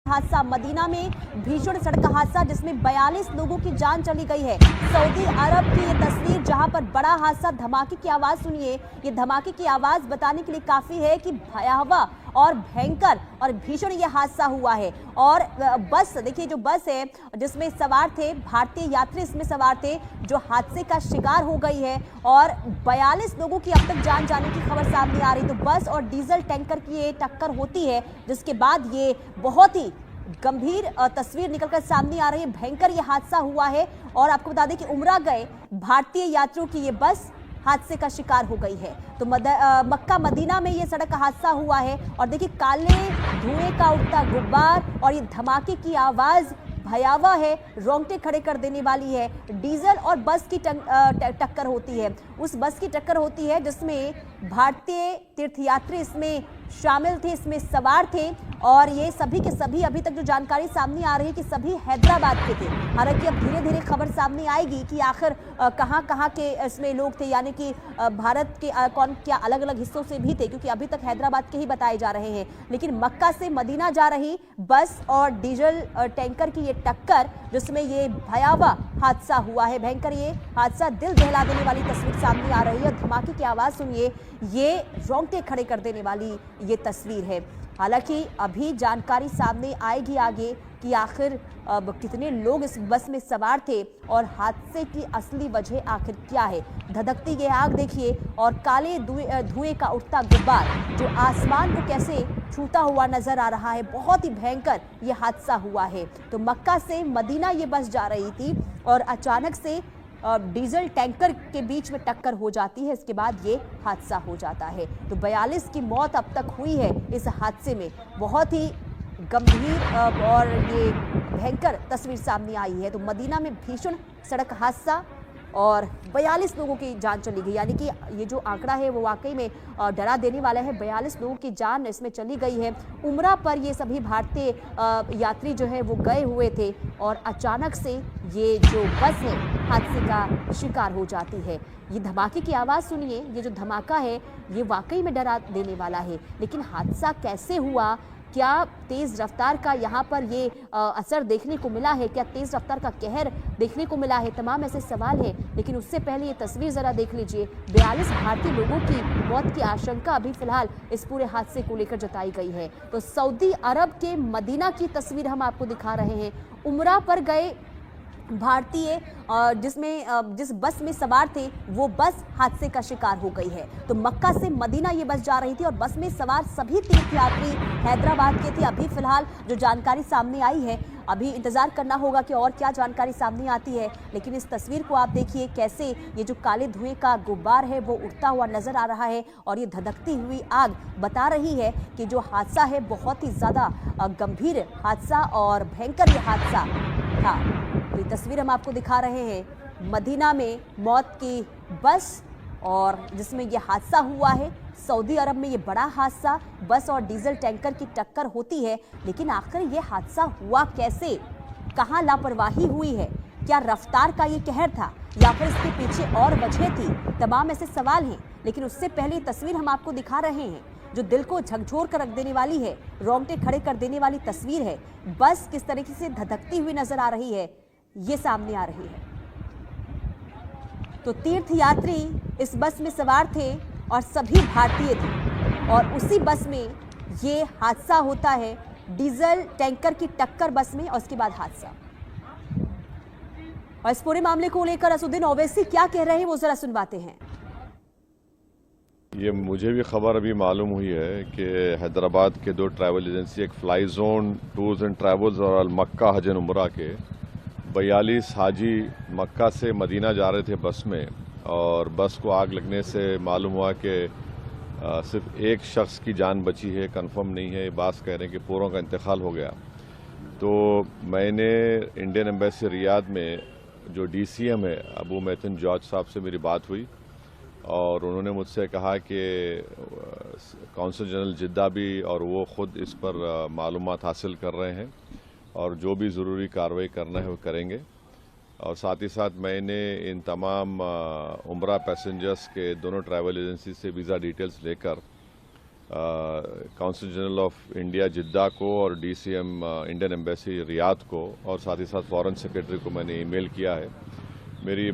हादसा मदीना में भीषण सड़क हादसा जिसमें 42 लोगों की जान चली गई है। सऊदी अरब की ये तस्वीर जहां पर बड़ा हादसा, धमाके की आवाज सुनिए। ये धमाके की आवाज बताने के लिए काफी है कि भयावह और भयंकर और भीषण ये हादसा हुआ है। और बस देखिए, जो बस है जिसमें सवार थे भारतीय यात्री, इसमें सवार थे, जो हादसे का शिकार हो गई है और 42 लोगों की अब तक जान जाने की खबर सामने आ रही। तो बस और डीजल टैंकर की ये टक्कर होती है जिसके बाद ये बहुत ही गंभीर तस्वीर निकलकर सामने आ रही है। भयंकर ये हादसा हुआ है और आपको बता दें कि उमरा गए भारतीय यात्रियों की ये बस हादसे का शिकार हो गई है। तो मक्का मदीना में ये सड़क हादसा हुआ है और देखिए, काले धुएं का उठता गुब्बार और ये धमाके की आवाज भयावह है, रोंगटे खड़े कर देने वाली है। डीजल और बस की टक्कर होती है। उस बस की टक्कर होती है जिसमें भारतीय तीर्थयात्री इसमें शामिल थे, इसमें सवार थे और ये सभी के सभी, अभी तक जो जानकारी सामने आ रही है कि सभी हैदराबाद के थे। हालांकि अब धीरे धीरे खबर सामने आएगी कि आखिर कहां के इसमें लोग थे, यानी कि भारत के कौन क्या अलग अलग हिस्सों से भी थे, क्योंकि अभी तक हैदराबाद के ही बताए जा रहे हैं। लेकिन मक्का से मदीना जा रही बस और डीजल टैंकर की ये टक्कर जिसमें ये भयावह हादसा हुआ है। भयंकर ये हादसा, दिल दहला देने वाली तस्वीर सामने आ रही है। धमाके की आवाज सुनिए, ये रोंगटे खड़े कर देने वाली ये तस्वीर है। हालांकि अभी जानकारी सामने आएगी आगे कि आखिर अब कितने लोग इस बस में सवार थे और हादसे की असली वजह आखिर क्या है। धधकती ये आग देखिए और काले धुएं का उठता गुब्बार जो आसमान को कैसे छूता हुआ नजर आ रहा है। बहुत ही भयंकर ये हादसा हुआ है। तो मक्का से मदीना ये बस जा रही थी और अचानक से डीजल टैंकर के बीच में टक्कर हो जाती है। इसके बाद ये हादसा हो जाता है। तो 42 की मौत अब तक हुई है इस हादसे में। बहुत ही गंभीर और ये भयंकर तस्वीर सामने आई है। तो मदीना में भीषण सड़क हादसा और 42 लोगों की जान चली गई, यानी कि ये जो आंकड़ा है वो वाकई में डरा देने वाला है। 42 लोगों की जान इसमें चली गई है। उमरा पर ये सभी भारतीय यात्री जो है वो गए हुए थे और अचानक से ये जो बस है हादसे का शिकार हो जाती है। ये धमाके की आवाज़ सुनिए, ये जो धमाका है ये वाकई में डरा देने वाला है। लेकिन हादसा कैसे हुआ, क्या तेज़ रफ्तार का यहाँ पर ये असर देखने को मिला है, क्या तेज़ रफ्तार का कहर देखने को मिला है, तमाम ऐसे सवाल हैं। लेकिन उससे पहले ये तस्वीर ज़रा देख लीजिए। 42 भारतीय लोगों की मौत की आशंका अभी फिलहाल इस पूरे हादसे को लेकर जताई गई है। तो सऊदी अरब के मदीना की तस्वीर हम आपको दिखा रहे हैं। उमरा पर गए भारतीय जिस बस में सवार थे वो बस हादसे का शिकार हो गई है। तो मक्का से मदीना ये बस जा रही थी और बस में सवार सभी तीर्थयात्री हैदराबाद के थे। अभी फिलहाल जो जानकारी सामने आई है, अभी इंतजार करना होगा कि और क्या जानकारी सामने आती है। लेकिन इस तस्वीर को आप देखिए, कैसे ये जो काले धुएं का गुब्बार है वो उठता हुआ नजर आ रहा है और ये धधकती हुई आग बता रही है कि जो हादसा है बहुत ही ज्यादा गंभीर हादसा और भयंकर ये हादसा था। तो ये तस्वीर हम आपको दिखा रहे हैं मदीना में मौत की बस और जिसमें ये हादसा हुआ है। सऊदी अरब में ये बड़ा हादसा, बस और डीजल टैंकर की टक्कर होती है। लेकिन आखिर ये हादसा हुआ कैसे, कहाँ लापरवाही हुई है, क्या रफ्तार का ये कहर था या फिर इसके पीछे और वजह थी, तमाम ऐसे सवाल हैं। लेकिन उससे पहले तस्वीर हम आपको दिखा रहे हैं जो दिल को झकझोर कर रख देने वाली है, रोंगटे खड़े कर देने वाली तस्वीर है। बस किस तरीके से धधकती हुई नजर आ रही है ये सामने आ रही है। तो तीर्थयात्री इस बस में सवार थे और सभी भारतीय थे और उसी बस में ये हादसा होता है, डीजल टैंकर की टक्कर बस में और उसके बाद हादसा। और इस पूरे मामले को लेकर असुद्दीन ओवैसी क्या कह रहे हैं वो जरा सुनवाते हैं। ये मुझे भी खबर अभी मालूम हुई है कि हैदराबाद के 2 ट्रैवल एजेंसी, एक fly zone tours and travels और अल मक्का हज एंड उमरा के 42 हाजी मक्का से मदीना जा रहे थे बस में और बस को आग लगने से मालूम हुआ कि सिर्फ एक शख्स की जान बची है। कंफर्म नहीं है, बात कह रहे हैं कि पूरों का इंतकाल हो गया। तो मैंने इंडियन एम्बेसी रियाद में जो DCM है अबू मैथन जॉर्ज साहब से मेरी बात हुई और उन्होंने मुझसे कहा कि कौंसल जनरल जिद्दा भी और वो ख़ुद इस पर मालूमात हासिल कर रहे हैं और जो भी ज़रूरी कार्रवाई करना है वो करेंगे। और साथ ही साथ मैंने इन तमाम उमरा पैसेंजर्स के दोनों ट्रैवल एजेंसी से वीज़ा डिटेल्स लेकर काउंसिल जनरल ऑफ इंडिया जिद्दा को और DCM इंडियन एम्बेसी रियाद को और साथ ही साथ फॉरेन सेक्रेटरी को मैंने ईमेल किया है। मेरी